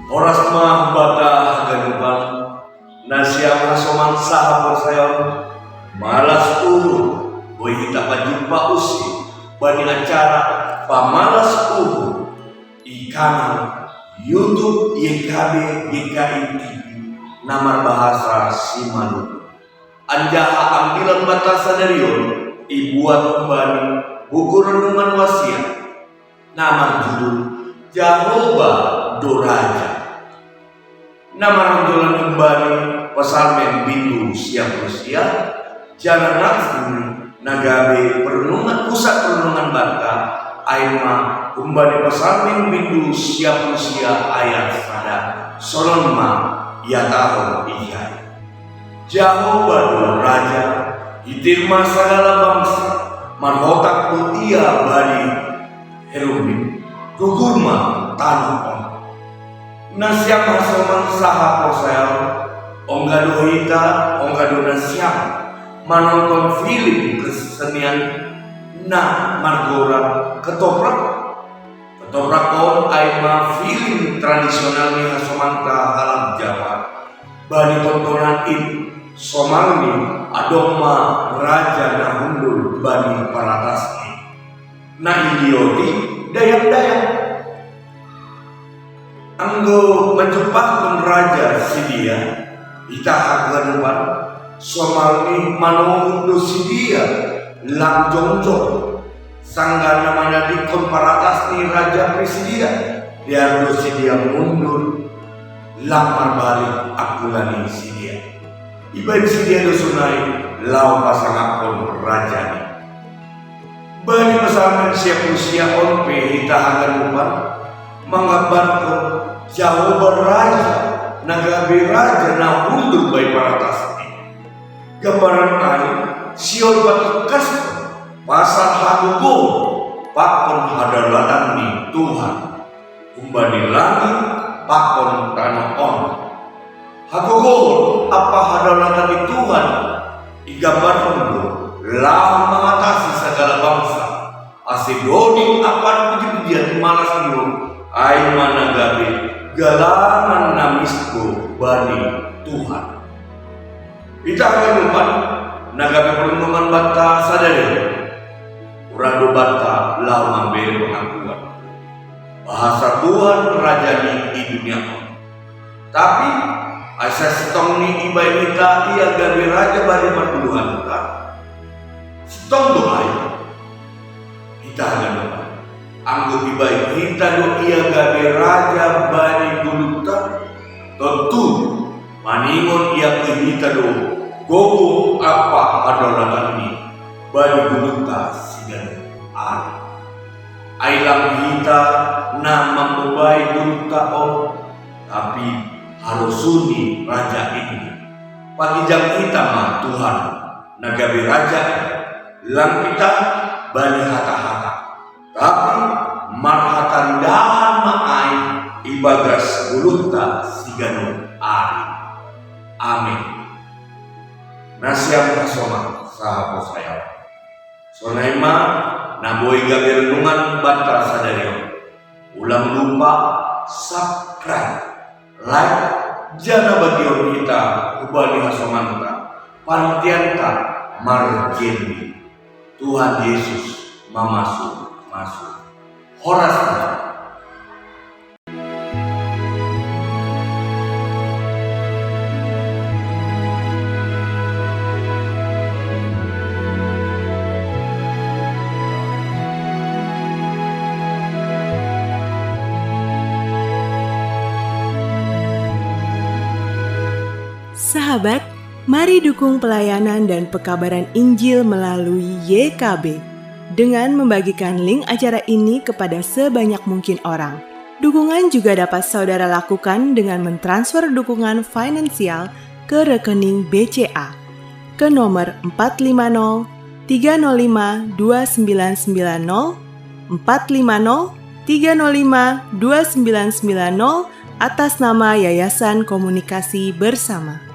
Oras mah bata haganupan nasiam hasoman saha persayon malas urut boy kita pajumpa usi bani acara pamalas urut ikanan YouTube YKB YKI TV nama bahasa Simaluku anjaha ambilan batasan darion ibuat kembali buku renungan wasiat nama judul Jehovah Doraja. Nama renungan kembali pasalmen bindu siap usia jangan nafsu nagabe perenungan pusat perenungan bata aima kembali pasalmen bindu siap usia ayat pada solonma ya tahu iya Jehovah Doraja hitirma segala bangsa manhotak mutia bani herumi gugurma tanah nasiam hasoman saha posel onggado hita onggado nasiam menonton film kesenian na margoran ketoprak on aima film tradisional ni hasoman ta halam Jawa bani tontonan ini somalni adoma raja na hundul bani paratasni na idioti dayak-dayak anggo mencepatkan raja sidia itahagan somalni manohundo sidia lang jongjong sangga namanya dikon paratas ni raja presidia biar sidia mundur lamar balik akulani sidia ibain sidia dosunai lau pasangakon raja ni bani pasangan siap usia onpe itahagan mengabarkan Jehovah Raja nagabe raja na hundur bay paratas ini gambaran air siol batukas pasal hagugo pakon hadalatan ni Tuhan kumbani langit pakon tanah on hagugo apa hadalatan ni Tuhan digambarkan lah mengatasi segala bangsa asidoni apa puji-pujian malas niru ai managabe galangan namisku bani Tuhan. Kita akan lupa nagabe perlindungan bata sadari urado bata lau ngambil pengakuan bahasa Tuhan rajani di dunia tapi asa setong ni ibai kita ia gabe raja bani pertuduhan kita setong doai kita akan lupa anggo ibai kita do ia gabe raja bani guluta tentu maningon ia kita do gogo apa adolatan ini bani guluta sigan ari ailang kita nama membaik guluta on tapi harusuni raja ini pagi jam kita mah Tuhan nagabe raja lang kita bani hata-hata tapi marhatarindahan maai ibagas gulunta sigano ari. Amin. Nasiam kasoma sahabat saya. Sonaima naboy gabe renungan bata sadario. Ulang lupa subscribe, like, jana bagion kita ubali hasomanta pantianta marjeni. Tuhan Yesus masuk horas Sahabat, mari dukung pelayanan dan pekabaran Injil melalui YKB dengan membagikan link acara ini kepada sebanyak mungkin orang. Dukungan juga dapat saudara lakukan dengan mentransfer dukungan finansial ke rekening BCA ke nomor 450 305 2990 450 305 2990 atas nama Yayasan Komunikasi Bersama.